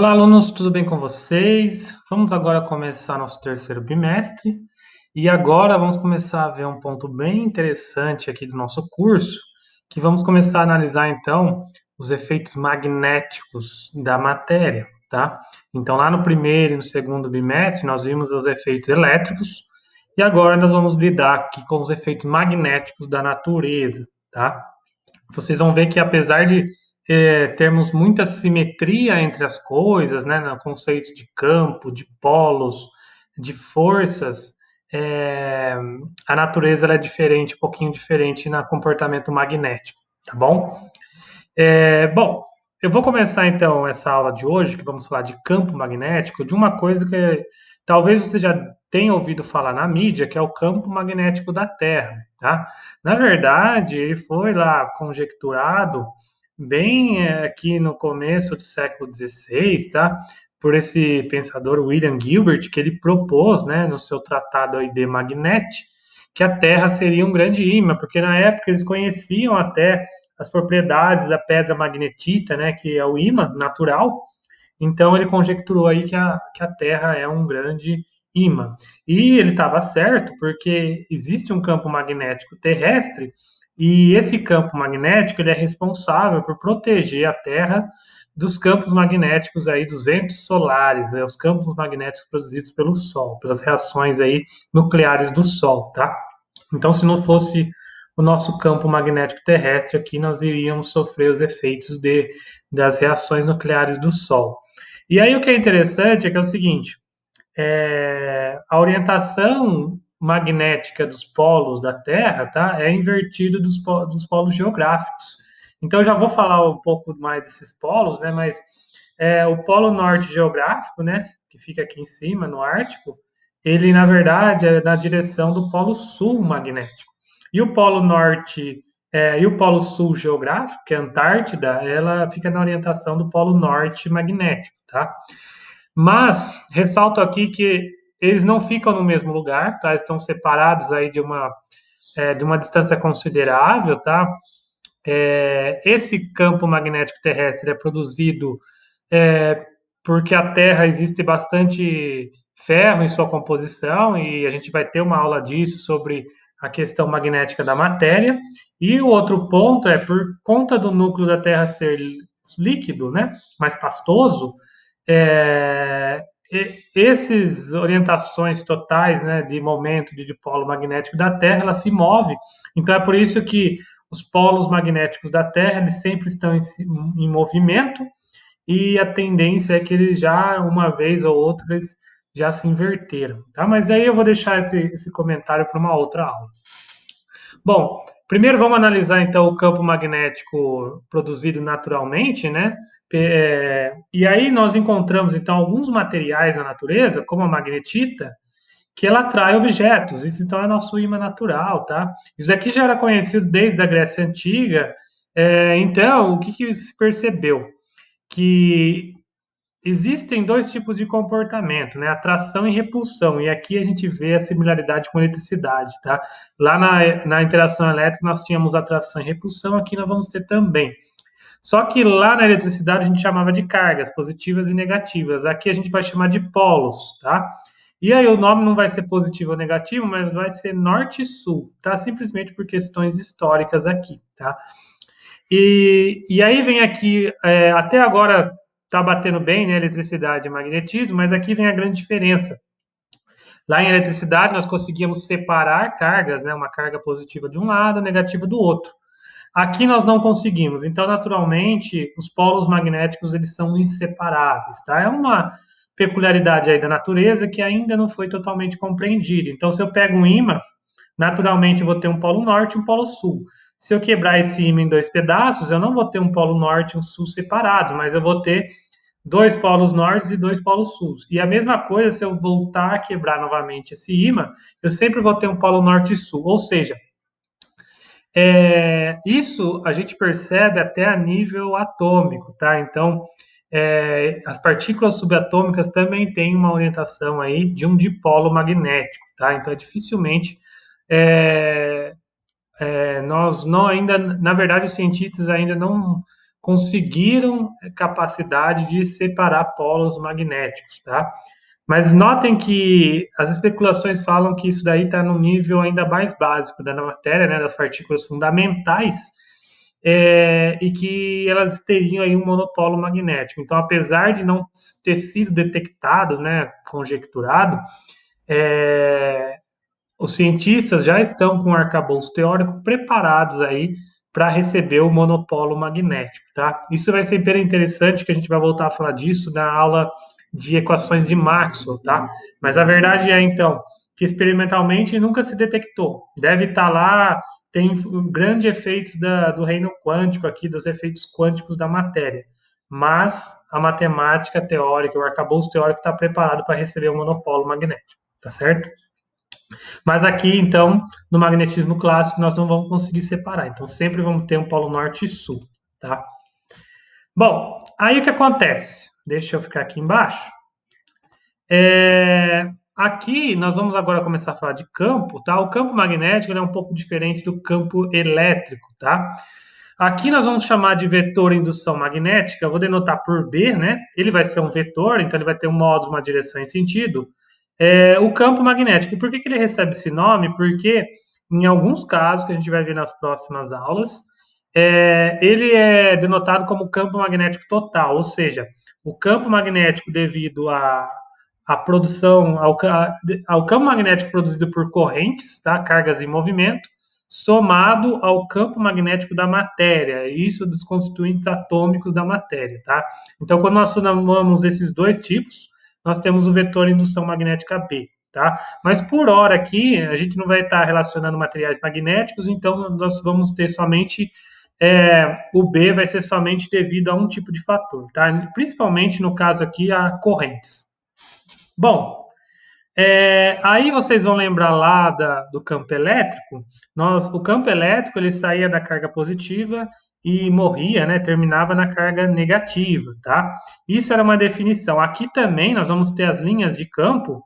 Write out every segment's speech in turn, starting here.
Olá, alunos, tudo bem com vocês? Vamos agora começar nosso terceiro bimestre e agora vamos começar a ver um ponto bem interessante aqui do nosso curso, que vamos começar a analisar então os efeitos magnéticos da matéria, tá? Então, lá no primeiro e no segundo bimestre, nós vimos os efeitos elétricos e agora nós vamos lidar aqui com os efeitos magnéticos da natureza, tá? Vocês vão ver que apesar de termos muita simetria entre as coisas, né, no conceito de campo, de polos, de forças, é, a natureza ela é diferente, um pouquinho diferente no comportamento magnético, tá bom? Bom, eu vou começar então essa aula de hoje, que vamos falar de campo magnético, de uma coisa que talvez você já tenha ouvido falar na mídia, que é o campo magnético da Terra, tá? Na verdade, ele foi lá conjecturado bem aqui no começo do século XVI, tá? Por esse pensador William Gilbert, que ele propôs, né, no seu tratado aí de Magnete, que a Terra seria um grande ímã, porque na época eles conheciam até as propriedades da pedra magnetita, né, que é o ímã natural. Então ele conjecturou aí que a Terra é um grande ímã. E ele estava certo, porque existe um campo magnético terrestre e esse campo magnético ele é responsável por proteger a Terra dos campos magnéticos aí dos ventos solares, os campos magnéticos produzidos pelo Sol, pelas reações aí nucleares do Sol, tá? Então, se não fosse o nosso campo magnético terrestre aqui, nós iríamos sofrer os efeitos das reações nucleares do Sol. E aí o que é interessante é que é o seguinte, a orientação magnética dos polos da Terra, tá, é invertida dos polos geográficos. Então eu já vou falar um pouco mais desses polos, né, mas o polo norte geográfico, né, que fica aqui em cima, no Ártico, ele na verdade é na direção do polo sul magnético. E o polo norte e o polo sul geográfico, que é a Antártida, ela fica na orientação do polo norte magnético, tá? Mas ressalto aqui que eles não ficam no mesmo lugar, tá? Estão separados aí de uma distância considerável, tá? Esse campo magnético terrestre é produzido é, porque a Terra existe bastante ferro em sua composição e a gente vai ter uma aula disso sobre a questão magnética da matéria. E o outro ponto é por conta do núcleo da Terra ser líquido, né, mais pastoso, é, esses orientações totais, né, de momento de dipolo magnético da Terra, ela se move. Então é por isso que os polos magnéticos da Terra eles sempre estão em movimento e a tendência é que eles já, uma vez ou outra, eles já se inverteram, tá? Mas aí eu vou deixar esse comentário para uma outra aula. Bom, primeiro vamos analisar então o campo magnético produzido naturalmente, né? E aí nós encontramos então alguns materiais na natureza, como a magnetita, que ela atrai objetos. Isso então é nosso ímã natural, tá? Isso aqui já era conhecido desde a Grécia Antiga. Então, o que, que se percebeu? Que existem dois tipos de comportamento, né? Atração e repulsão. E aqui a gente vê a similaridade com a eletricidade, tá? Lá na interação elétrica nós tínhamos atração e repulsão, aqui nós vamos ter também. Só que lá na eletricidade a gente chamava de cargas, positivas e negativas. Aqui a gente vai chamar de polos, tá? E aí o nome não vai ser positivo ou negativo, mas vai ser norte e sul, tá? Simplesmente por questões históricas aqui, tá? E aí vem aqui, até agora está batendo bem, né, eletricidade e magnetismo, mas aqui vem a grande diferença. Lá em eletricidade nós conseguíamos separar cargas, né, uma carga positiva de um lado, negativa do outro. Aqui nós não conseguimos, então naturalmente os polos magnéticos eles são inseparáveis, tá? É uma peculiaridade aí da natureza que ainda não foi totalmente compreendida. Então se eu pego um ímã, naturalmente eu vou ter um polo norte e um polo sul. Se eu quebrar esse ímã em dois pedaços, eu não vou ter um polo norte e um sul separados, mas eu vou ter dois polos norte e dois polos sul. E a mesma coisa, se eu voltar a quebrar novamente esse ímã, eu sempre vou ter um polo norte e sul. Ou seja, isso a gente percebe até a nível atômico, tá? Então, as partículas subatômicas também têm uma orientação aí de um dipolo magnético, tá? Então, dificilmente nós não ainda, na verdade, os cientistas ainda conseguiram capacidade de separar polos magnéticos, tá? Mas notem que as especulações falam que isso daí está no nível ainda mais básico da matéria, né, das partículas fundamentais, e que elas teriam aí um monopolo magnético. Então, apesar de não ter sido detectado, né, conjecturado, é, os cientistas já estão com o arcabouço teórico preparados aí para receber o monopolo magnético, tá? Isso vai ser bem interessante, que a gente vai voltar a falar disso na aula de equações de Maxwell, tá? Mas a verdade é, então, que experimentalmente nunca se detectou. Deve estar lá, tem grandes efeitos do reino quântico aqui, dos efeitos quânticos da matéria. Mas a matemática teórica, o arcabouço teórico está preparado para receber o monopolo magnético, tá certo? Mas aqui, então, no magnetismo clássico, nós não vamos conseguir separar. Então, sempre vamos ter um polo norte e sul, tá? Bom, aí o que acontece? Deixa eu ficar aqui embaixo. Aqui nós vamos agora começar a falar de campo, tá? O campo magnético é um pouco diferente do campo elétrico, tá? Aqui nós vamos chamar de vetor indução magnética, eu vou denotar por B, né? Ele vai ser um vetor, então ele vai ter um módulo, uma direção e sentido. O campo magnético. E por que ele recebe esse nome? Porque em alguns casos, que a gente vai ver nas próximas aulas, ele é denotado como campo magnético total, ou seja, o campo magnético devido à produção, ao campo magnético produzido por correntes, tá? Cargas em movimento, somado ao campo magnético da matéria, isso dos constituintes atômicos da matéria, tá? Então, quando nós somamos esses dois tipos, nós temos o vetor indução magnética B, tá? Mas por hora aqui, a gente não vai estar relacionando materiais magnéticos, então nós vamos ter somente o B vai ser somente devido a um tipo de fator, tá? Principalmente no caso aqui, a correntes. Bom, aí vocês vão lembrar lá do campo elétrico. O campo elétrico ele saía da carga positiva e morria, né? Terminava na carga negativa, tá? Isso era uma definição. Aqui também nós vamos ter as linhas de campo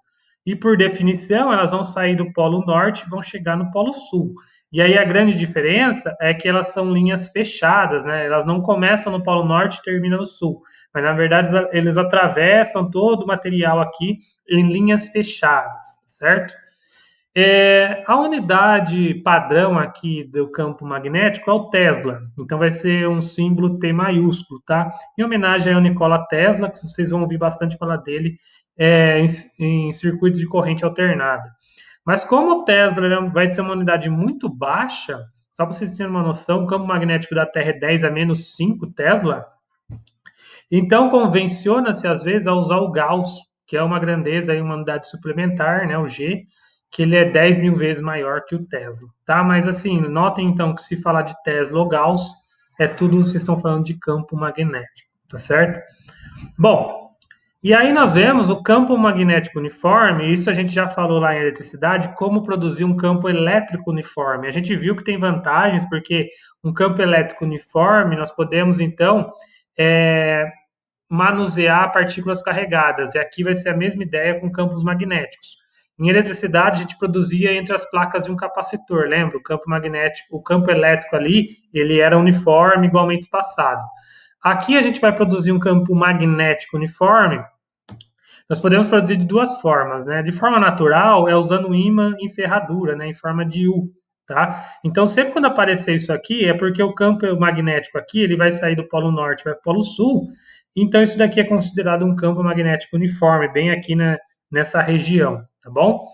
e por definição elas vão sair do polo norte e vão chegar no polo sul. E aí a grande diferença é que elas são linhas fechadas, né? Elas não começam no polo norte e terminam no sul. Mas na verdade eles atravessam todo o material aqui em linhas fechadas, certo? A unidade padrão aqui do campo magnético é o Tesla, então vai ser um símbolo T maiúsculo, tá? Em homenagem ao Nikola Tesla, que vocês vão ouvir bastante falar dele em circuitos de corrente alternada. Mas como o Tesla vai ser uma unidade muito baixa, só para vocês terem uma noção, o campo magnético da Terra é 10 a menos 5 Tesla, então, convenciona-se, às vezes, a usar o Gauss, que é uma grandeza, aí, uma unidade suplementar, né, o G, que ele é 10 mil vezes maior que o Tesla, tá? Mas, assim, notem, então, que se falar de Tesla ou Gauss, é tudo, vocês estão falando de campo magnético, tá certo? Bom, e aí nós vemos o campo magnético uniforme, isso a gente já falou lá em eletricidade, como produzir um campo elétrico uniforme. A gente viu que tem vantagens, porque um campo elétrico uniforme, nós podemos, então, é, manusear partículas carregadas. E aqui vai ser a mesma ideia com campos magnéticos. Em eletricidade, a gente produzia entre as placas de um capacitor, lembra? O campo magnético, o campo elétrico ali, ele era uniforme, igualmente espaçado. Aqui a gente vai produzir um campo magnético uniforme. Nós podemos produzir de duas formas, né? De forma natural, é usando ímã em ferradura, né? Em forma de U, tá? Então, sempre quando aparecer isso aqui, é porque o campo magnético aqui, ele vai sair do polo norte para o polo sul, então isso daqui é considerado um campo magnético uniforme, bem aqui nessa região, tá bom?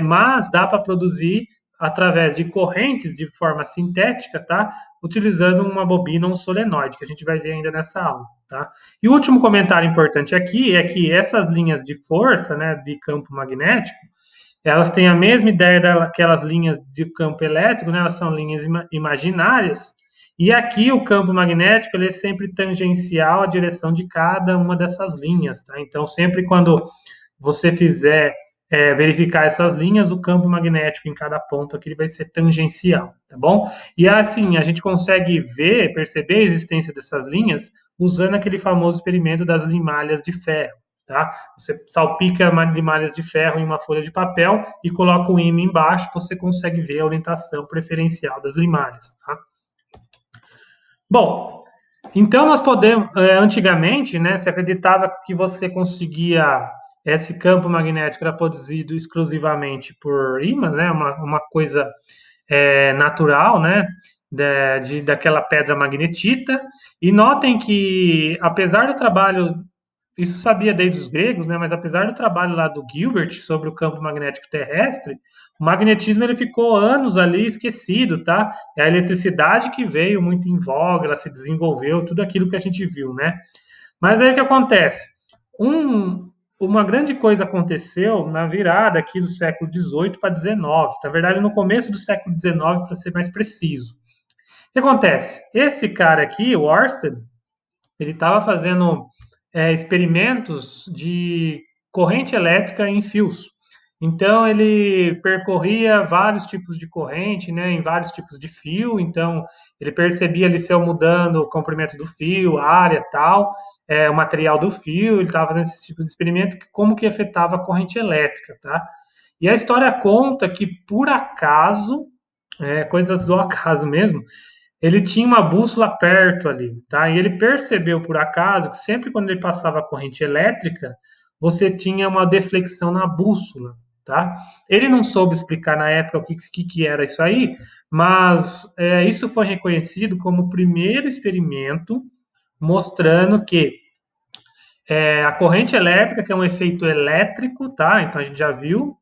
Mas dá para produzir através de correntes de forma sintética, tá? Utilizando uma bobina ou um solenoide, que a gente vai ver ainda nessa aula, tá? E o último comentário importante aqui é que essas linhas de força, né, de campo magnético, elas têm a mesma ideia daquelas linhas de campo elétrico, né? Elas são linhas imaginárias. E aqui o campo magnético ele é sempre tangencial à direção de cada uma dessas linhas, tá? Então, sempre quando você fizer verificar essas linhas, o campo magnético em cada ponto aqui ele vai ser tangencial, tá bom? E assim, a gente consegue perceber a existência dessas linhas usando aquele famoso experimento das limalhas de ferro, tá? Você salpica limalhas de ferro em uma folha de papel e coloca o ímã embaixo, você consegue ver a orientação preferencial das limalhas, tá? Bom, Então nós podemos, antigamente, né, se acreditava que você conseguia esse campo magnético era produzido exclusivamente por ímãs, né, uma coisa natural, né, daquela pedra magnetita. E notem que, apesar do trabalho, isso sabia desde os gregos, né, mas apesar do trabalho lá do Gilbert sobre o campo magnético terrestre, o magnetismo ele ficou anos ali esquecido, tá? É a eletricidade que veio muito em voga, ela se desenvolveu, tudo aquilo que a gente viu, né? Mas aí o que acontece? Um, uma grande coisa aconteceu na virada aqui do século XVIII para XIX, na verdade no começo do século XIX, para ser mais preciso. O que acontece? Esse cara aqui, o Oersted, ele estava fazendo experimentos de corrente elétrica em fios. Então ele percorria vários tipos de corrente, né, em vários tipos de fio. Então ele percebia ali se eu mudando o comprimento do fio, a área tal, o material do fio. Ele estava fazendo esse tipo de experimento, como que afetava a corrente elétrica, tá? E a história conta que por acaso, coisas do acaso mesmo, ele tinha uma bússola perto ali, tá? E ele percebeu por acaso que sempre quando ele passava a corrente elétrica, você tinha uma deflexão na bússola, tá? Ele não soube explicar na época o que era isso aí, mas isso foi reconhecido como o primeiro experimento mostrando que a corrente elétrica, que é um efeito elétrico, tá? Então a gente já viu,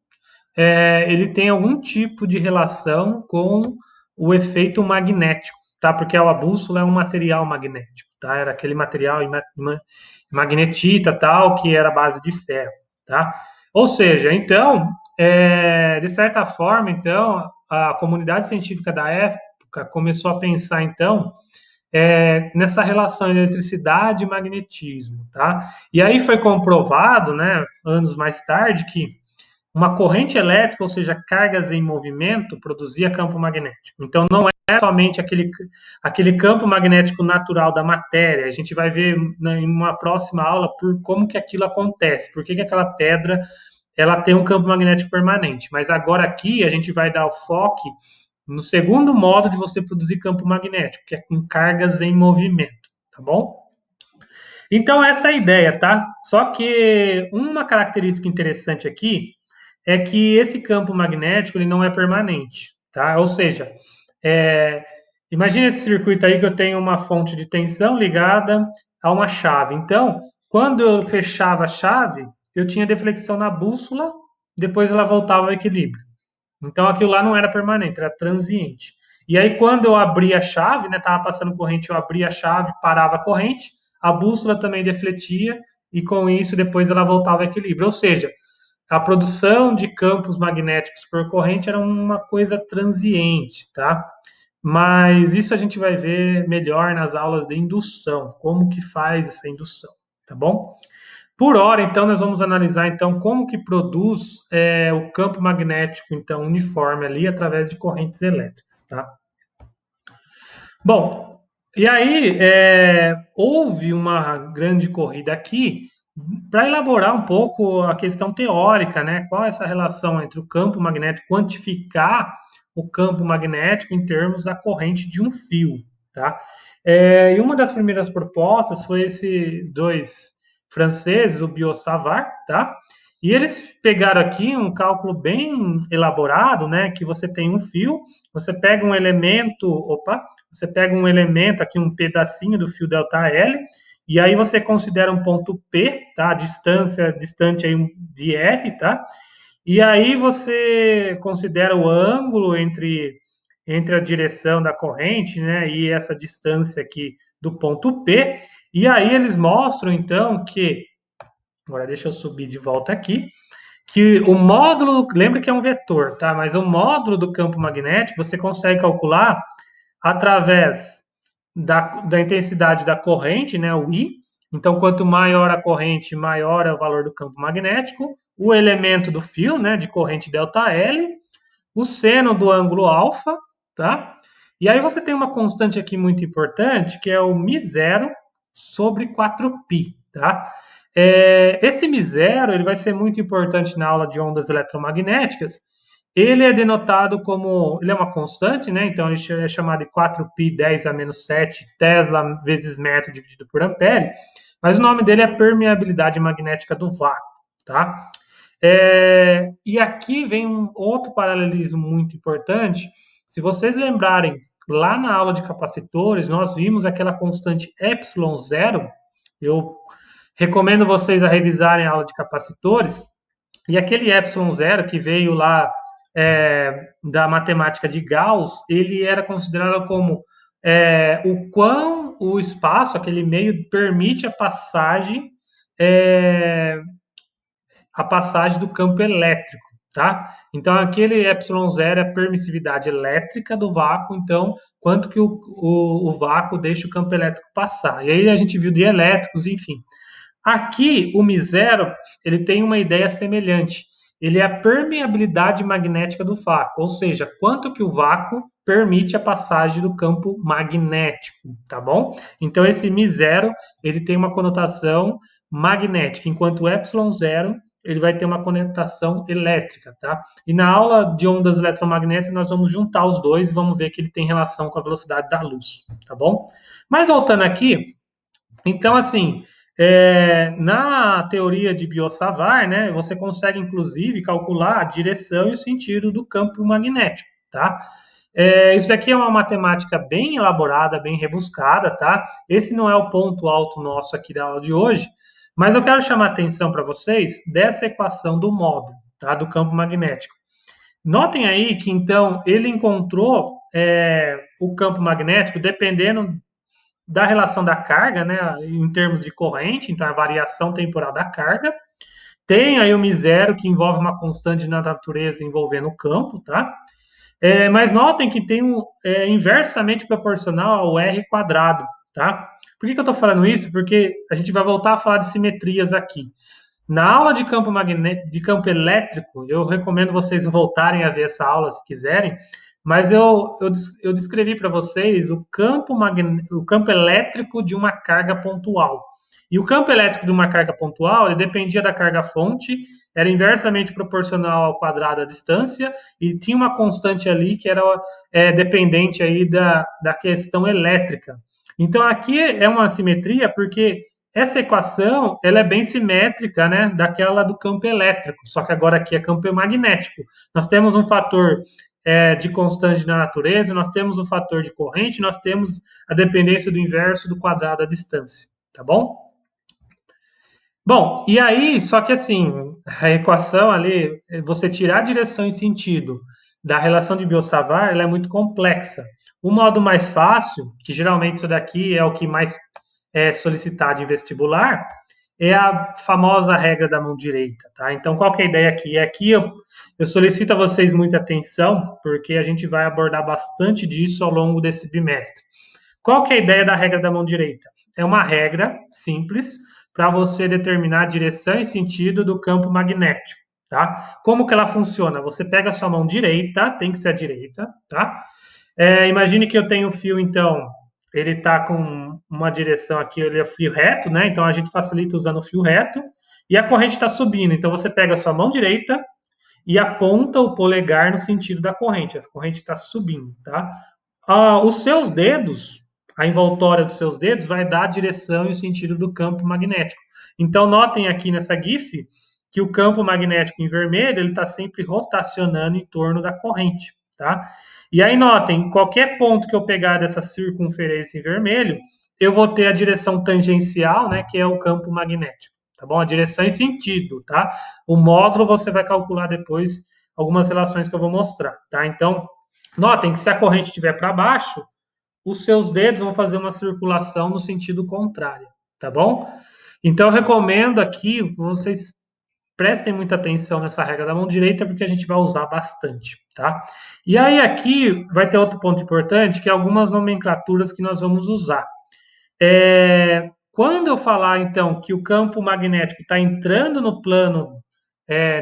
ele tem algum tipo de relação com o efeito magnético, tá? Porque a bússola é um material magnético, tá? Era aquele material magnetita, tal, que era a base de ferro, tá? Ou seja, então, de certa forma, então, a comunidade científica da época começou a pensar, então, nessa relação entre eletricidade e magnetismo, tá? E aí foi comprovado, né, anos mais tarde, que uma corrente elétrica, ou seja, cargas em movimento, produzia campo magnético. Então, não é somente aquele campo magnético natural da matéria. A gente vai ver em uma próxima aula por como que aquilo acontece, por que aquela pedra ela tem um campo magnético permanente. Mas agora aqui a gente vai dar o foco no segundo modo de você produzir campo magnético, que é com cargas em movimento, tá bom? Então, essa é a ideia, tá? Só que uma característica interessante aqui é que esse campo magnético ele não é permanente, tá? Ou seja, é, imagine esse circuito aí que eu tenho uma fonte de tensão ligada a uma chave. Então, quando eu fechava a chave, eu tinha deflexão na bússola, depois ela voltava ao equilíbrio. Então aquilo lá não era permanente, era transiente. E aí quando eu abria a chave, né, tava passando corrente, eu abria a chave, parava a corrente, a bússola também defletia e com isso depois ela voltava ao equilíbrio. Ou seja, a produção de campos magnéticos por corrente era uma coisa transiente, tá? Mas isso a gente vai ver melhor nas aulas de indução, como que faz essa indução, tá bom? Por hora, então, nós vamos analisar então como que produz o campo magnético então uniforme ali através de correntes elétricas, tá? Bom, e aí houve uma grande corrida aqui para elaborar um pouco a questão teórica, né? Qual é essa relação entre o campo magnético, quantificar o campo magnético em termos da corrente de um fio, tá? E uma das primeiras propostas foi esses dois franceses, o Biot-Savart, tá? E eles pegaram aqui um cálculo bem elaborado, né? Que você tem um fio, você pega um elemento, você pega um elemento aqui, um pedacinho do fio delta L, e aí você considera um ponto P, tá? A distância distante aí de R, tá? E aí você considera o ângulo entre a direção da corrente, né, e essa distância aqui do ponto P. E aí eles mostram então que, agora deixa eu subir de volta aqui, que o módulo, lembra que é um vetor, tá? Mas o módulo do campo magnético você consegue calcular através da intensidade da corrente, né, o I. Então, quanto maior a corrente, maior é o valor do campo magnético. O elemento do fio, né, de corrente delta L, o seno do ângulo alfa, tá? E aí você tem uma constante aqui muito importante, que é o μ0 sobre 4π, tá? Esse μ0 ele vai ser muito importante na aula de ondas eletromagnéticas, Ele é denotado como, ele é uma constante, né? Então ele é chamado de 4π 10 a menos 7 Tesla vezes metro dividido por ampere, mas o nome dele é permeabilidade magnética do vácuo, tá? E aqui vem um outro paralelismo muito importante. Se vocês lembrarem, lá na aula de capacitores, nós vimos aquela constante epsilon zero. Eu recomendo vocês a revisarem a aula de capacitores. E aquele epsilon zero que veio lá da matemática de Gauss, ele era considerado como o quão o espaço, aquele meio, permite é, a passagem do campo elétrico, tá? Então, aquele epsilon zero é a permissividade elétrica do vácuo, então, quanto que o vácuo deixa o campo elétrico passar. E aí a gente viu de elétricos, enfim. Aqui, o misero, ele tem uma ideia semelhante. Ele é a permeabilidade magnética do vácuo, ou seja, quanto que o vácuo permite a passagem do campo magnético, tá bom? Então, esse misero, ele tem uma conotação magnética, enquanto o epsilon zero, ele vai ter uma conotação elétrica, tá? E na aula de ondas eletromagnéticas, nós vamos juntar os dois e vamos ver que ele tem relação com a velocidade da luz, tá bom? Mas voltando aqui, então, assim, na teoria de Biot-Savart, né, você consegue, inclusive, calcular a direção e o sentido do campo magnético, tá? Isso daqui é uma matemática bem elaborada, bem rebuscada, tá? Esse não é o ponto alto nosso aqui da aula de hoje, mas eu quero chamar a atenção para vocês dessa equação do módulo, tá? Do campo magnético. Notem aí que, então, ele encontrou o campo magnético dependendo da relação da carga, né, em termos de corrente, então a variação temporal da carga. Tem aí o μ0, que envolve uma constante na natureza envolvendo o campo, tá? Mas notem que tem inversamente proporcional ao R quadrado, tá? Por que eu estou falando isso? Porque a gente vai voltar a falar de simetrias aqui. Na aula de campo magnético, de campo elétrico, eu recomendo vocês voltarem a ver essa aula se quiserem, mas eu descrevi para vocês o campo elétrico de uma carga pontual. E o campo elétrico de uma carga pontual, ele dependia da carga fonte, era inversamente proporcional ao quadrado da distância, e tinha uma constante ali que era dependente aí da questão elétrica. Então aqui é uma simetria porque essa equação, ela é bem simétrica, né, daquela do campo elétrico, só que agora aqui é campo magnético. Nós temos um fator de constante na natureza, nós temos um fator de corrente, nós temos a dependência do inverso do quadrado da distância, tá bom? Bom, e aí, só que assim, a equação ali, você tirar a direção e sentido da relação de Biot-Savart, ela é muito complexa. O modo mais fácil, que geralmente isso daqui é o que mais é solicitado em vestibular, é a famosa regra da mão direita, tá? Então, qual que é a ideia aqui? Aqui eu solicito a vocês muita atenção, porque a gente vai abordar bastante disso ao longo desse bimestre. Qual que é a ideia da regra da mão direita? É uma regra simples para você determinar a direção e sentido do campo magnético, tá? Como que ela funciona? Você pega a sua mão direita, tem que ser a direita, tá? Imagine que eu tenho o fio, então, ele está com uma direção aqui, ele é fio reto, né? Então a gente facilita usando o fio reto e a corrente está subindo. Então você pega a sua mão direita e aponta o polegar no sentido da corrente. A corrente está subindo, tá? Os seus dedos, a envoltória dos seus dedos vai dar a direção e o sentido do campo magnético. Então notem aqui nessa GIF que o campo magnético em vermelho ele está sempre rotacionando em torno da corrente, tá? E aí notem, qualquer ponto que eu pegar dessa circunferência em vermelho, eu vou ter a direção tangencial, né, que é o campo magnético, tá bom? A direção e sentido, tá? O módulo você vai calcular depois algumas relações que eu vou mostrar, tá? Então, notem que se a corrente estiver para baixo, os seus dedos vão fazer uma circulação no sentido contrário, tá bom? Então, eu recomendo aqui vocês prestem muita atenção nessa regra da mão direita, porque a gente vai usar bastante, tá? E aí aqui vai ter outro ponto importante, que é algumas nomenclaturas que nós vamos usar. Quando eu falar, então, que o campo magnético está entrando no plano,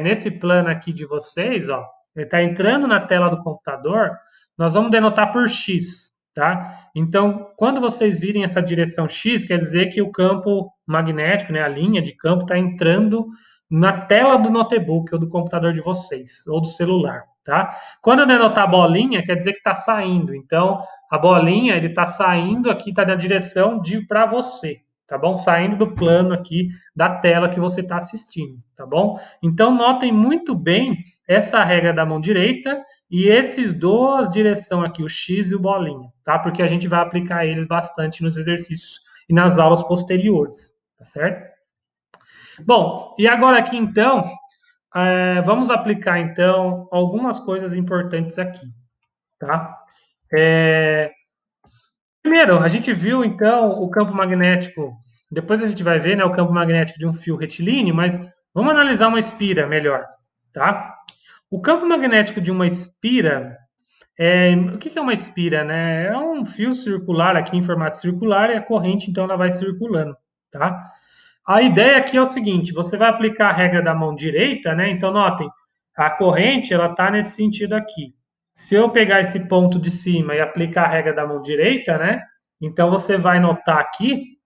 nesse plano aqui de vocês, ó, ele está entrando na tela do computador, nós vamos denotar por X, tá? Então, quando vocês virem essa direção X, quer dizer que o campo magnético, né, a linha de campo, está entrando na tela do notebook ou do computador de vocês, ou do celular, tá? Quando eu denotar bolinha, quer dizer que está saindo. Então, a bolinha, ele está saindo aqui, está na direção de para você, tá bom? Saindo do plano aqui da tela que você está assistindo, tá bom? Então, notem muito bem essa regra da mão direita e esses duas direção aqui, o X e o bolinha, tá? Porque a gente vai aplicar eles bastante nos exercícios e nas aulas posteriores, tá certo? Bom, e agora aqui então, vamos aplicar então algumas coisas importantes aqui, tá? É, primeiro, a gente viu então o campo magnético, depois a gente vai ver, né, o campo magnético de um fio retilíneo, mas vamos analisar uma espira melhor, tá? O campo magnético de uma espira, o que é uma espira, né? É um fio circular aqui em formato circular e a corrente então ela vai circulando, tá? A ideia aqui é o seguinte: você vai aplicar a regra da mão direita, né? Então, notem, a corrente ela está nesse sentido aqui. Se eu pegar esse ponto de cima e aplicar a regra da mão direita, né? Então você vai notar aqui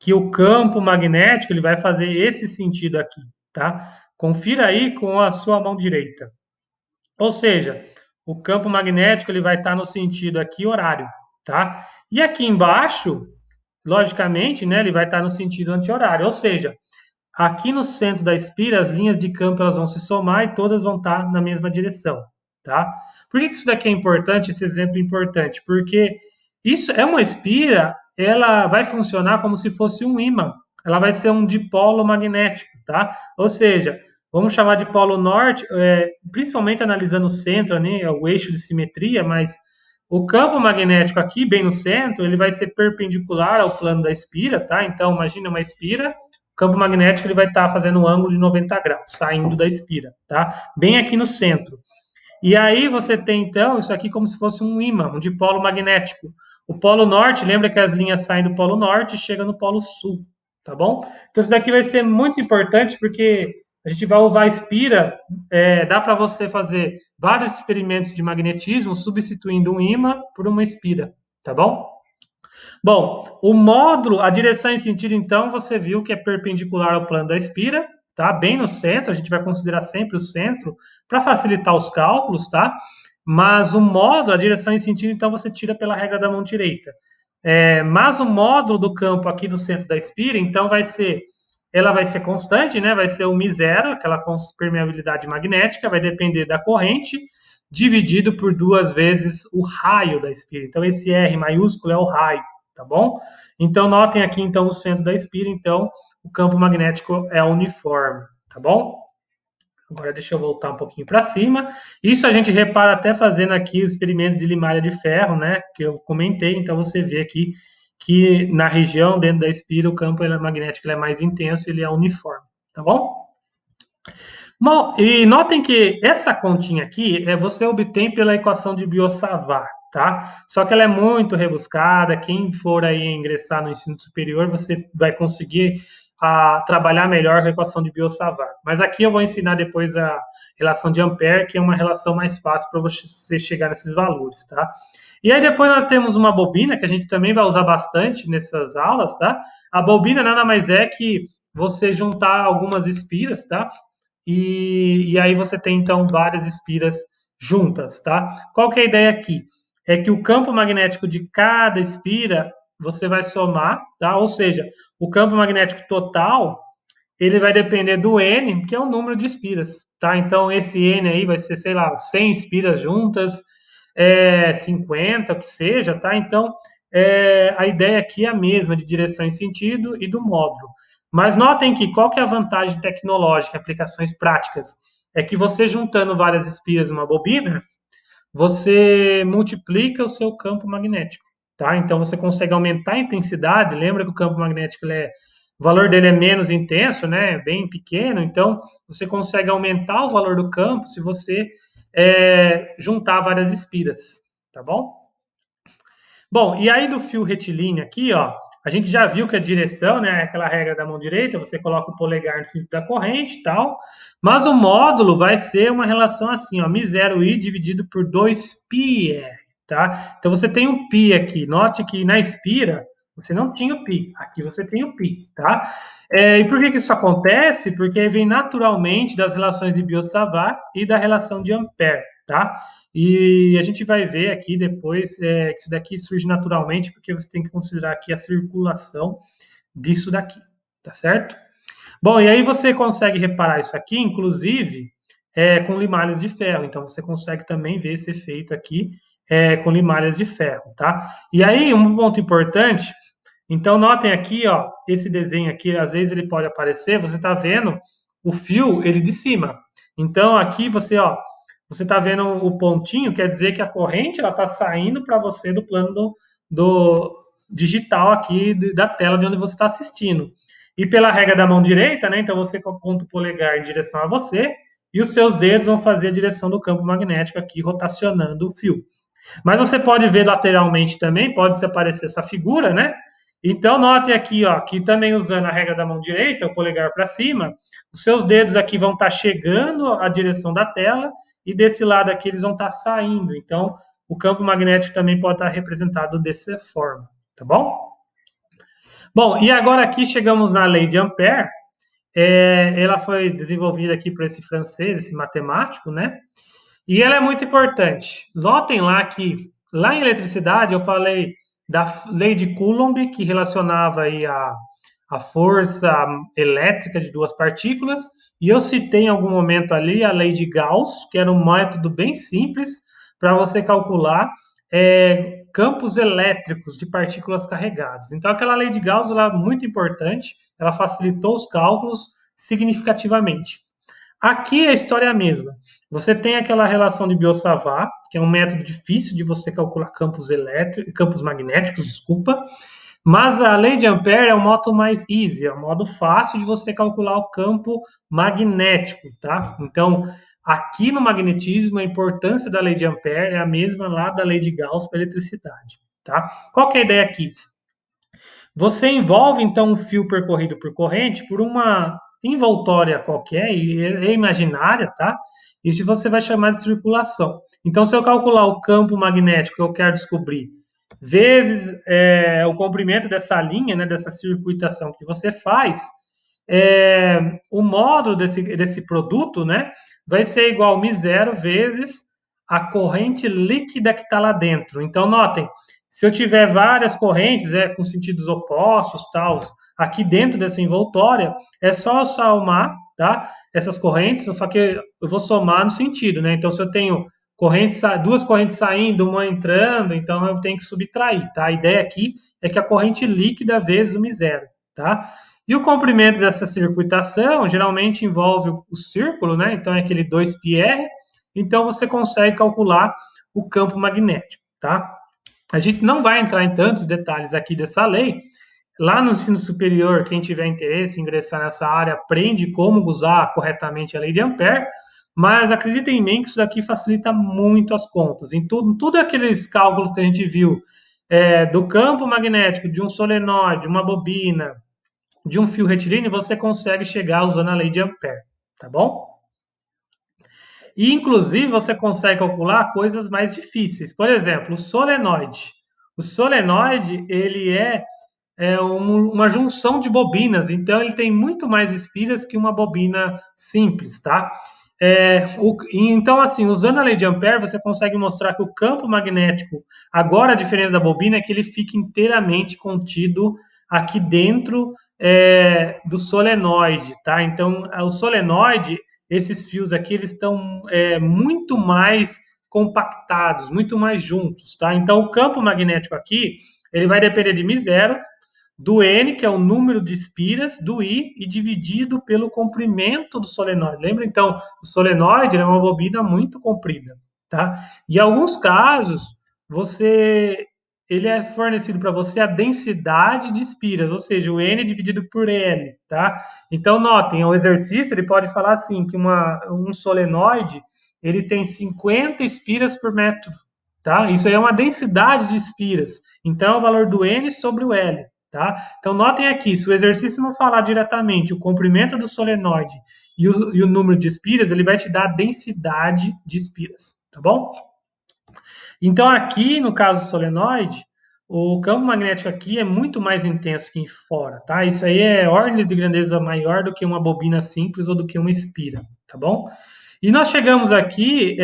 que o campo magnético ele vai fazer esse sentido aqui, tá? Confira aí com a sua mão direita. Ou seja, o campo magnético ele vai estar no sentido aqui horário, tá? E aqui embaixo, logicamente, né, ele vai estar no sentido anti-horário, ou seja, aqui no centro da espira, as linhas de campo elas vão se somar e todas vão estar na mesma direção, tá? Por que isso daqui é importante? Esse exemplo é importante, porque isso é uma espira, ela vai funcionar como se fosse um ímã, ela vai ser um dipolo magnético, tá? Ou seja, vamos chamar de polo norte, principalmente analisando o centro, né, o eixo de simetria, mas o campo magnético aqui, bem no centro, ele vai ser perpendicular ao plano da espira, tá? Então, imagina uma espira, o campo magnético ele vai estar fazendo um ângulo de 90 graus, saindo da espira, tá? Bem aqui no centro. E aí você tem, então, isso aqui como se fosse um ímã, um dipolo magnético. O polo norte, lembra que as linhas saem do polo norte e chegam no polo sul, tá bom? Então isso daqui vai ser muito importante porque a gente vai usar a espira, dá para você fazer vários experimentos de magnetismo substituindo um ímã por uma espira, tá bom? Bom, o módulo, a direção em sentido, então, você viu que é perpendicular ao plano da espira, tá? Bem no centro, a gente vai considerar sempre o centro para facilitar os cálculos, tá? Mas o módulo, a direção em sentido, então, você tira pela regra da mão direita. Mas o módulo do campo aqui no centro da espira, então, ela vai ser constante, né? Vai ser o μ0, aquela permeabilidade magnética, vai depender da corrente, dividido por duas vezes o raio da espira. Então, esse R maiúsculo é o raio, tá bom? Então, notem aqui, então, no centro da espira, então, o campo magnético é uniforme, tá bom? Agora deixa eu voltar um pouquinho para cima. Isso a gente repara até fazendo aqui os experimentos de limalha de ferro, né? Que eu comentei. Então você vê aqui que na região dentro da espira o campo magnético é mais intenso, ele é uniforme, tá bom? Bom, e notem que essa continha aqui você obtém pela equação de Biot-Savart, tá? Só que ela é muito rebuscada. Quem for aí ingressar no ensino superior, você vai conseguir trabalhar melhor com a equação de Biot-Savart. Mas aqui eu vou ensinar depois a relação de Ampère, que é uma relação mais fácil para você chegar nesses valores, tá? E aí depois nós temos uma bobina, que a gente também vai usar bastante nessas aulas, tá? A bobina nada mais é que você juntar algumas espiras, tá? E aí você tem, então, várias espiras juntas, tá? Qual que é a ideia aqui? É que o campo magnético de cada espira você vai somar, tá? Ou seja, o campo magnético total, ele vai depender do N, que é o número de espiras, tá? Então, esse N aí vai ser, sei lá, 100 espiras juntas, 50, o que seja, tá? Então, a ideia aqui é a mesma, de direção e sentido e do módulo. Mas notem que qual que é a vantagem tecnológica, aplicações práticas? É que você juntando várias espiras numa bobina, você multiplica o seu campo magnético, tá? Então você consegue aumentar a intensidade. Lembra que o campo magnético o valor dele é menos intenso, né? Bem pequeno. Então você consegue aumentar o valor do campo se você juntar várias espiras, tá bom? Bom, e aí do fio retilíneo aqui, ó, a gente já viu que a direção, né, aquela regra da mão direita, você coloca o polegar no sentido da corrente e tal, mas o módulo vai ser uma relação assim, ó, μ0i dividido por 2πr, tá? Então você tem um π aqui. Note que na espira, Você não tinha o π, aqui você tem o π, tá? E por que isso acontece? Porque vem naturalmente das relações de Biot-Savart e da relação de Ampère, tá? E a gente vai ver aqui depois que isso daqui surge naturalmente, porque você tem que considerar aqui a circulação disso daqui, tá certo? Bom, e aí você consegue reparar isso aqui, inclusive, com limalhas de ferro. Então, você consegue também ver esse efeito aqui com limalhas de ferro, tá? E aí, um ponto importante, então notem aqui, ó, esse desenho aqui, às vezes ele pode aparecer, você está vendo o fio, ele de cima. Então, aqui você, ó, você está vendo o pontinho, quer dizer que a corrente, ela está saindo para você do plano do digital aqui, da tela de onde você está assistindo. E pela regra da mão direita, né? Então você aponta o polegar em direção a você e os seus dedos vão fazer a direção do campo magnético aqui, rotacionando o fio. Mas você pode ver lateralmente também, pode se aparecer essa figura, né? Então, notem aqui, ó, que também usando a regra da mão direita, o polegar para cima, os seus dedos aqui vão estar chegando à direção da tela e desse lado aqui eles vão estar saindo. Então, o campo magnético também pode estar representado dessa forma, tá bom? Bom, e agora aqui chegamos na lei de Ampère. Ela foi desenvolvida aqui por esse francês, esse matemático, né? E ela é muito importante. Notem lá que, lá em eletricidade, eu falei da lei de Coulomb, que relacionava aí a força elétrica de duas partículas, e eu citei em algum momento ali a lei de Gauss, que era um método bem simples para você calcular campos elétricos de partículas carregadas. Então, aquela lei de Gauss ela é muito importante, ela facilitou os cálculos significativamente. Aqui a história é a mesma. Você tem aquela relação de Biot-Savart, que é um método difícil de você calcular campos elétricos, campos magnéticos, desculpa, mas a lei de Ampère é um modo mais easy, é um modo fácil de você calcular o campo magnético, tá? Então, aqui no magnetismo, a importância da lei de Ampère é a mesma lá da lei de Gauss para eletricidade, tá? Qual que é a ideia aqui? Você envolve, então, um fio percorrido por corrente por uma envoltória qualquer, e é imaginária, tá? Isso você vai chamar de circulação. Então, se eu calcular o campo magnético que eu quero descobrir, vezes o comprimento dessa linha, né, dessa circuitação que você faz, o módulo desse produto, né, vai ser igual a μ0 vezes a corrente líquida que está lá dentro. Então, notem, se eu tiver várias correntes com sentidos opostos, tal, aqui dentro dessa envoltória, é só eu somar, tá? Essas correntes, só que eu vou somar no sentido, né? Então, se eu tenho duas correntes saindo, uma entrando, então eu tenho que subtrair, tá? A ideia aqui é que a corrente líquida vezes o μ0, tá? E o comprimento dessa circuitação geralmente envolve o círculo, né? Então é aquele 2πr. Então você consegue calcular o campo magnético, tá? A gente não vai entrar em tantos detalhes aqui dessa lei. Lá no ensino superior, quem tiver interesse em ingressar nessa área, aprende como usar corretamente a lei de Ampère, mas acreditem em mim que isso daqui facilita muito as contas. Em tudo aqueles cálculos que a gente viu do campo magnético de um solenoide, uma bobina, de um fio retilíneo, você consegue chegar usando a lei de Ampère, tá bom? E, inclusive, você consegue calcular coisas mais difíceis. Por exemplo, o solenoide. O solenoide, ele uma junção de bobinas, então ele tem muito mais espiras que uma bobina simples, tá? Então, assim, usando a lei de Ampère, você consegue mostrar que o campo magnético, agora a diferença da bobina é que ele fica inteiramente contido aqui dentro do solenoide, tá? Então, o solenoide, esses fios aqui, eles estão muito mais compactados, muito mais juntos, tá? Então, o campo magnético aqui, ele vai depender de μ0, do N, que é o número de espiras, do I, e dividido pelo comprimento do solenoide. Lembra, então, o solenoide é uma bobina muito comprida, tá? E em alguns casos, ele é fornecido para você a densidade de espiras, ou seja, o N dividido por L, tá? Então, notem, o exercício, ele pode falar assim, que um solenoide, ele tem 50 espiras por metro, tá? Isso aí é uma densidade de espiras. Então, é o valor do N sobre o L. Tá? Então, notem aqui, se o exercício não falar diretamente o comprimento do solenoide e o número de espiras, ele vai te dar a densidade de espiras, tá bom? Então, aqui, no caso do solenoide, o campo magnético aqui é muito mais intenso que em fora, tá? Isso aí é ordens de grandeza maior do que uma bobina simples ou do que uma espira, tá bom? E nós chegamos aqui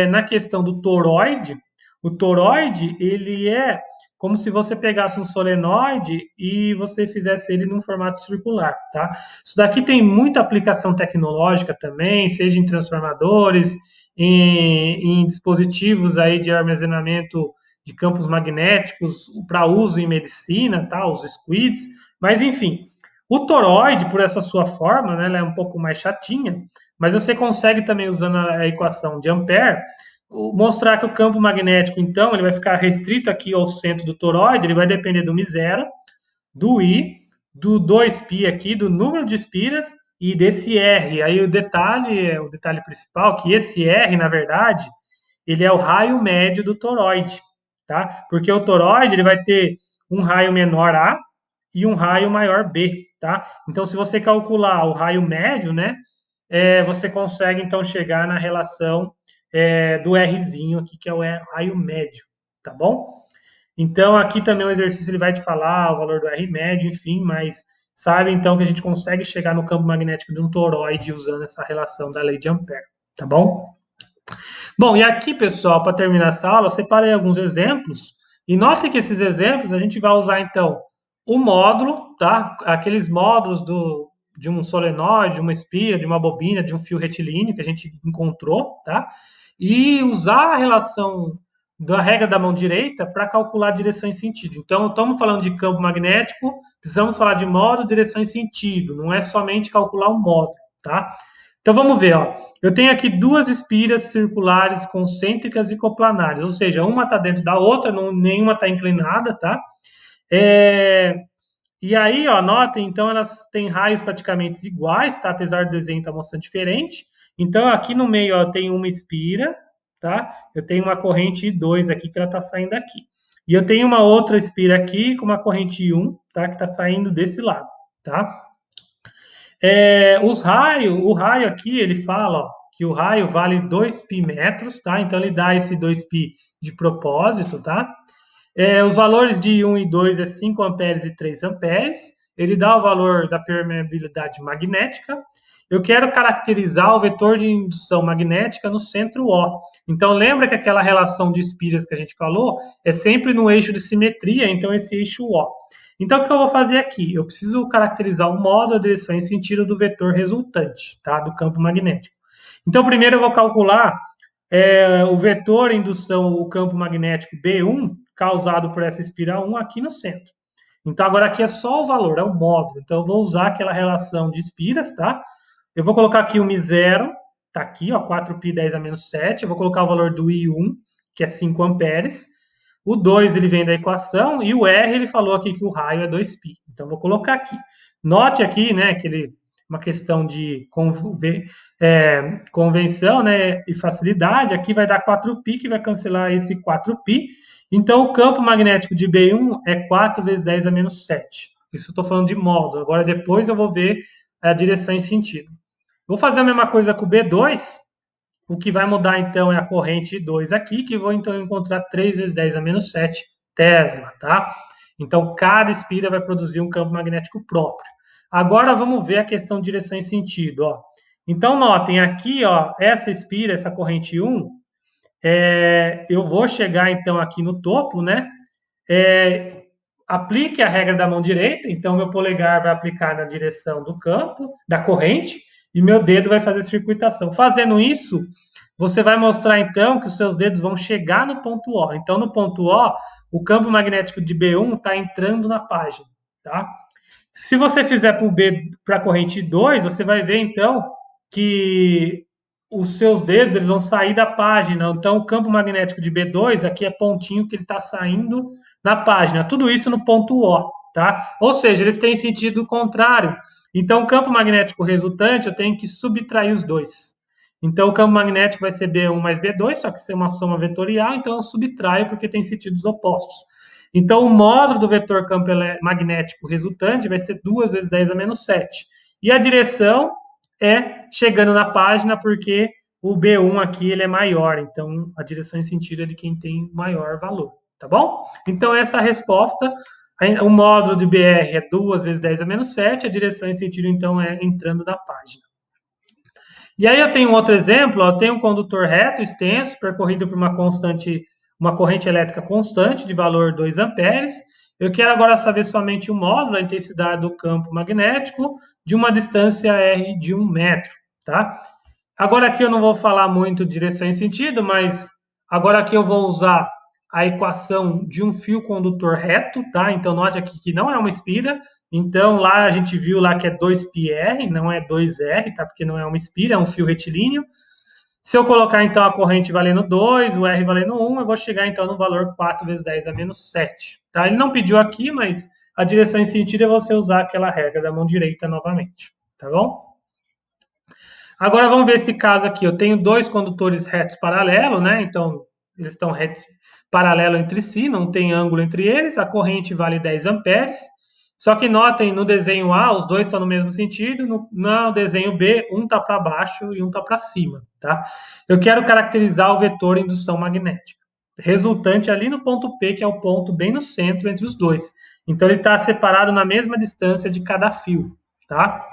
na questão do toroide. O toroide, ele é como se você pegasse um solenoide e você fizesse ele num formato circular, tá? Isso daqui tem muita aplicação tecnológica também, seja em transformadores, em dispositivos aí de armazenamento de campos magnéticos para uso em medicina, tá? Os squids, mas enfim, o toroide, por essa sua forma, né, ela é um pouco mais chatinha, mas você consegue também, usando a equação de Ampère, mostrar que o campo magnético, então, ele vai ficar restrito aqui ao centro do toroide, ele vai depender do μ0, do I, do 2π aqui, do número de espiras e desse R. Aí o detalhe principal, que esse R, na verdade, ele é o raio médio do toroide, tá? Porque o toroide, ele vai ter um raio menor A e um raio maior B, tá? Então, se você calcular o raio médio, né, você consegue, então, chegar na relação do Rzinho aqui, que é o raio médio, tá bom? Então, aqui também o exercício ele vai te falar o valor do R médio, enfim, mas sabe, então, que a gente consegue chegar no campo magnético de um toroide usando essa relação da lei de Ampère, tá bom? Bom, e aqui, pessoal, para terminar essa aula, eu separei alguns exemplos. E note que esses exemplos a gente vai usar, então, o módulo, tá? Aqueles módulos de um solenoide, de uma espira, de uma bobina, de um fio retilíneo que a gente encontrou, tá? E usar a relação da regra da mão direita para calcular direção e sentido. Então, estamos falando de campo magnético, precisamos falar de módulo, direção e sentido. Não é somente calcular um módulo, tá? Então, vamos ver, ó. Eu tenho aqui duas espiras circulares concêntricas e coplanares, ou seja, uma está dentro da outra, não, nenhuma está inclinada, tá? É, e aí, ó, notem, então elas têm raios praticamente iguais, tá? Apesar do desenho estar mostrando diferente. Então, aqui no meio, ó, tem uma espira, tá? Eu tenho uma corrente I2 aqui que ela está saindo aqui. E eu tenho uma outra espira aqui com uma corrente I1, tá? Que está saindo desse lado, tá? O raio aqui, ele fala ó, que o raio vale 2π metros, tá? Então ele dá esse 2π de propósito, tá? Os valores de 1 e 2 é 5 amperes e 3 amperes. Ele dá o valor da permeabilidade magnética. Eu quero caracterizar o vetor de indução magnética no centro O. Então, lembra que aquela relação de espiras que a gente falou é sempre no eixo de simetria, então esse eixo O. Então, o que eu vou fazer aqui? Eu preciso caracterizar o modo, a direção e sentido do vetor resultante, tá? Do campo magnético. Então, primeiro eu vou calcular o vetor indução, o campo magnético B1, causado por essa espiral 1 aqui no centro. Então, agora aqui é só o valor, é o módulo. Então, eu vou usar aquela relação de espiras, tá? Eu vou colocar aqui o μ0, tá aqui, ó, 4π 10 a menos 7. Eu vou colocar o valor do I1, que é 5 amperes. O 2 ele vem da equação e o R ele falou aqui que o raio é 2π. Então, eu vou colocar aqui. Note aqui, né, que ele uma questão de convenção, né, e facilidade. Aqui vai dar 4π, que vai cancelar esse 4π. Então, o campo magnético de B1 é 4 vezes 10 a menos 7. Isso eu estou falando de módulo. Agora, depois eu vou ver a direção e sentido. Vou fazer a mesma coisa com o B2. O que vai mudar, então, é a corrente 2 aqui, que vou, então, encontrar 3 vezes 10 a menos 7 Tesla, tá? Então, cada espira vai produzir um campo magnético próprio. Agora, vamos ver a questão de direção e sentido, ó. Então, notem, aqui, ó, essa espira, essa corrente 1, eu vou chegar, então, aqui no topo, né? Aplique a regra da mão direita, então meu polegar vai aplicar na direção do campo, da corrente, e meu dedo vai fazer circuitação. Fazendo isso, você vai mostrar então que os seus dedos vão chegar no ponto O. Então, no ponto O, o campo magnético de B1 está entrando na página, tá? Se você fizer para a corrente 2, você vai ver então que os seus dedos eles vão sair da página. Então, o campo magnético de B2 aqui é pontinho que ele está saindo da página. Tudo isso no ponto O, tá? Ou seja, eles têm sentido contrário. Então, o campo magnético resultante eu tenho que subtrair os dois. Então, o campo magnético vai ser B1 mais B2, só que ser uma soma vetorial, então eu subtraio porque tem sentidos opostos. Então, o módulo do vetor campo magnético resultante vai ser 2 vezes 10 a menos 7. E a direção é chegando na página, porque o B1 aqui ele é maior, então a direção em sentido é de quem tem maior valor, tá bom? Então, essa é a resposta. O módulo de BR é 2 vezes 10 a menos 7, a direção em sentido, então, é entrando na página. E aí eu tenho um outro exemplo, ó, eu tenho um condutor reto extenso, percorrido por uma corrente elétrica constante de valor 2 amperes. Eu quero agora saber somente o módulo, a intensidade do campo magnético, de uma distância R de 1 metro, tá? Agora aqui eu não vou falar muito de direção e sentido, mas agora aqui eu vou usar a equação de um fio condutor reto, tá? Então note aqui que não é uma espira. Então lá a gente viu lá que é 2πr, não é 2R, tá? Porque não é uma espira, é um fio retilíneo. Se eu colocar então a corrente valendo 2, o R valendo 1, eu vou chegar então no valor 4 vezes 10 a menos 7, tá? Ele não pediu aqui, mas a direção em sentido é você usar aquela regra da mão direita novamente, tá bom? Agora vamos ver esse caso aqui. Eu tenho dois condutores retos paralelos, né? Então, eles estão paralelos entre si, não tem ângulo entre eles. A corrente vale 10 amperes. Só que notem, no desenho A, os dois estão no mesmo sentido. No desenho B, um está para baixo e um está para cima, tá? Eu quero caracterizar o vetor indução magnética, resultante ali no ponto P, que é o ponto bem no centro entre os dois. Então, ele está separado na mesma distância de cada fio, tá?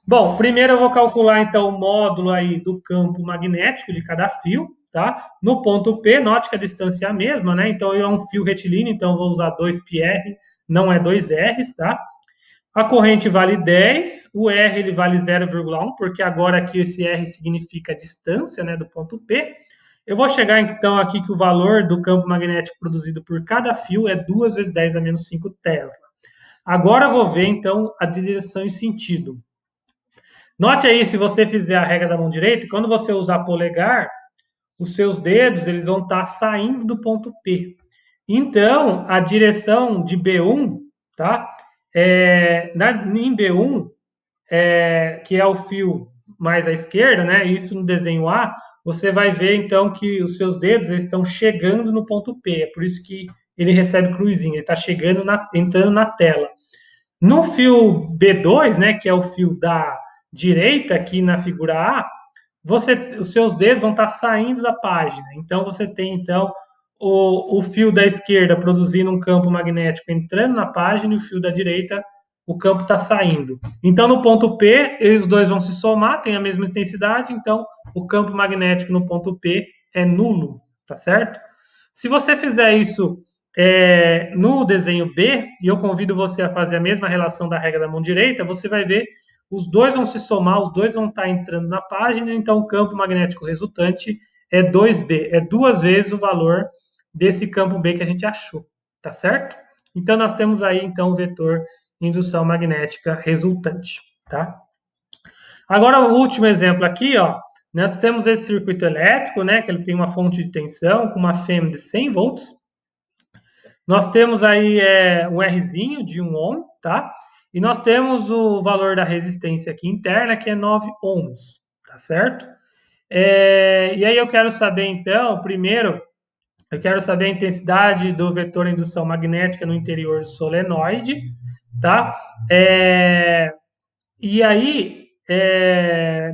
Bom, primeiro eu vou calcular então o módulo aí do campo magnético de cada fio, tá? No ponto P, note que a distância é a mesma, né? Então é um fio retilíneo, então eu vou usar 2πr, não é 2Rs, tá? A corrente vale 10, o R ele vale 0,1, porque agora aqui esse R significa a distância, né, do ponto P. Eu vou chegar então aqui que o valor do campo magnético produzido por cada fio é 2 vezes 10 a menos 5 Tesla. Agora eu vou ver então a direção e sentido. Note aí, se você fizer a regra da mão direita, quando você usar polegar, os seus dedos eles vão estar saindo do ponto P. Então, a direção de B1, tá? Em B1, que é o fio mais à esquerda, né? Isso no desenho A, você vai ver então que os seus dedos eles estão chegando no ponto P. É por isso que ele recebe cruzinho, ele está chegando entrando na tela. No fio B2, né, que é o fio da direita aqui na figura A, os seus dedos vão estar saindo da página. Então você tem então o fio da esquerda produzindo um campo magnético entrando na página e o fio da direita o campo está saindo. Então no ponto P, eles dois vão se somar, tem a mesma intensidade, então o campo magnético no ponto P é nulo, tá certo? Se você fizer isso no desenho B, e eu convido você a fazer a mesma relação da regra da mão direita, você vai ver os dois vão se somar, os dois vão estar entrando na página, então o campo magnético resultante é 2B, é 2 vezes o valor desse campo B que a gente achou, tá certo? Então nós temos aí então o vetor indução magnética resultante, tá? Agora o último exemplo aqui, ó, nós temos esse circuito elétrico, né, que ele tem uma fonte de tensão com uma FEM de 100 volts. Nós temos aí um Rzinho de 1 ohm, tá? E nós temos o valor da resistência aqui interna, que é 9 ohms, tá certo? E aí eu quero saber, então, primeiro, eu quero saber a intensidade do vetor indução magnética no interior do solenoide, tá? E aí,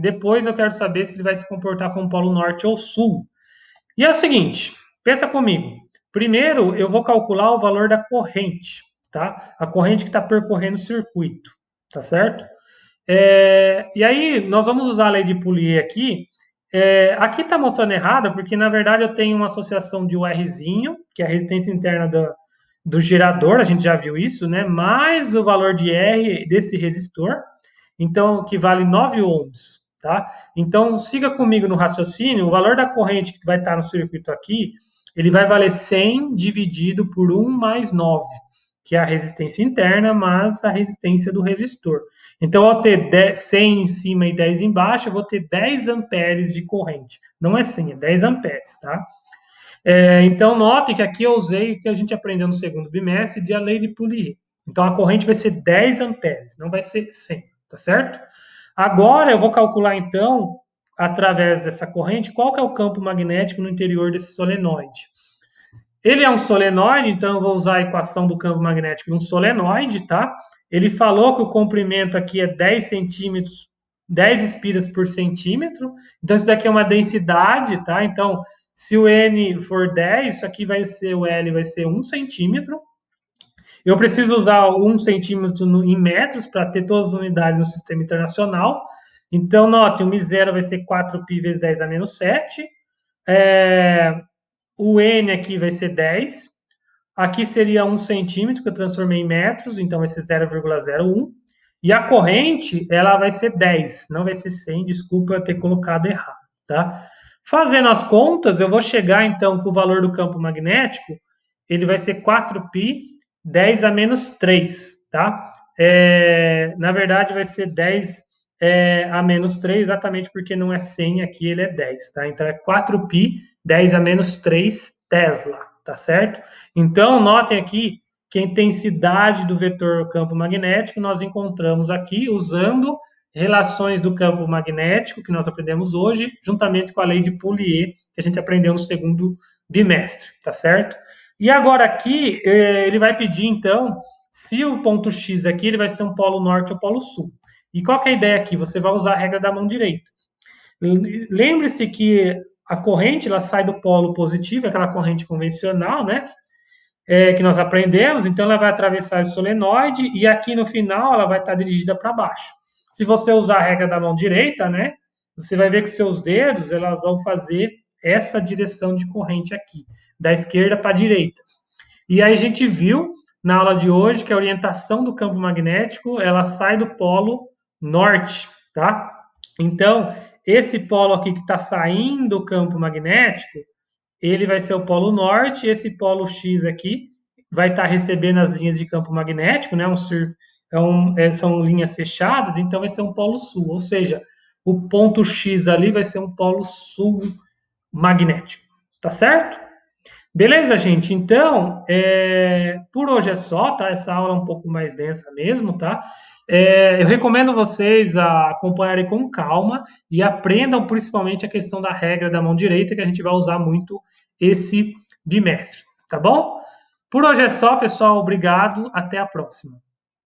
depois eu quero saber se ele vai se comportar como polo norte ou sul. E é o seguinte, pensa comigo. Primeiro, eu vou calcular o valor da corrente, tá? A corrente que está percorrendo o circuito, tá certo? E aí, nós vamos usar a lei de Poulier aqui. Aqui está mostrando errado, porque na verdade eu tenho uma associação de um Rzinho, que é a resistência interna do gerador, a gente já viu isso, né? Mais o valor de R desse resistor, então que vale 9 ohms, tá? Então siga comigo no raciocínio, o valor da corrente que vai estar no circuito aqui, ele vai valer 100 dividido por 1 mais 9, que é a resistência interna, mais a resistência do resistor. Então, ao ter 100 em cima e 10 embaixo, eu vou ter 10 amperes de corrente. Não é 100, é 10 amperes, tá? Então, notem que aqui eu usei o que a gente aprendeu no segundo bimestre de a lei de Poulier. Então, a corrente vai ser 10 amperes, não vai ser 100, tá certo? Agora, eu vou calcular, então, através dessa corrente, qual que é o campo magnético no interior desse solenoide. Ele é um solenoide, então eu vou usar a equação do campo magnético de um solenoide, tá? Ele falou que o comprimento aqui é 10 centímetros, 10 espiras por centímetro. Então, isso daqui é uma densidade, tá? Então, Se o N for 10, isso aqui vai ser, o L vai ser 1 centímetro. Eu preciso usar 1 centímetro em metros para ter todas as unidades no sistema internacional. Então, note, o Mi0 vai ser 4π vezes 10 a menos 7. O N aqui vai ser 10. Aqui seria 1 centímetro, que eu transformei em metros, então vai ser 0,01. E a corrente, ela vai ser 10, não vai ser 100, desculpa eu ter colocado errado, tá? Fazendo as contas, eu vou chegar, então, com o valor do campo magnético, ele vai ser 4π 10 a menos 3, tá? Na verdade, vai ser 10 a menos 3, exatamente porque não é 100 aqui, ele é 10, tá? Então, é 4π 10 a menos 3 Tesla, tá certo? Então, notem aqui que a intensidade do vetor campo magnético nós encontramos aqui usando relações do campo magnético que nós aprendemos hoje, juntamente com a lei de Poulier, que a gente aprendeu no segundo bimestre, tá certo? E agora aqui, ele vai pedir, então, se o ponto X aqui ele vai ser um polo norte ou polo sul. E qual que é a ideia aqui? Você vai usar a regra da mão direita. Lembre-se que a corrente ela sai do polo positivo, aquela corrente convencional, né? Que nós aprendemos, então ela vai atravessar esse solenoide e aqui no final ela vai estar dirigida para baixo. Se você usar a regra da mão direita, né? Você vai ver que seus dedos elas vão fazer essa direção de corrente aqui, da esquerda para a direita. E aí a gente viu na aula de hoje que a orientação do campo magnético ela sai do polo norte, tá? Então, esse polo aqui que está saindo do campo magnético, ele vai ser o polo norte, esse polo X aqui vai estar recebendo as linhas de campo magnético, né? São linhas fechadas, então vai ser um polo sul, ou seja, o ponto X ali vai ser um polo sul magnético, tá certo? Beleza, gente? Então, por hoje é só, tá? Essa aula é um pouco mais densa mesmo, tá? Eu recomendo vocês a acompanharem com calma e aprendam principalmente a questão da regra da mão direita, que a gente vai usar muito esse bimestre, tá bom? Por hoje é só, pessoal. Obrigado. Até a próxima.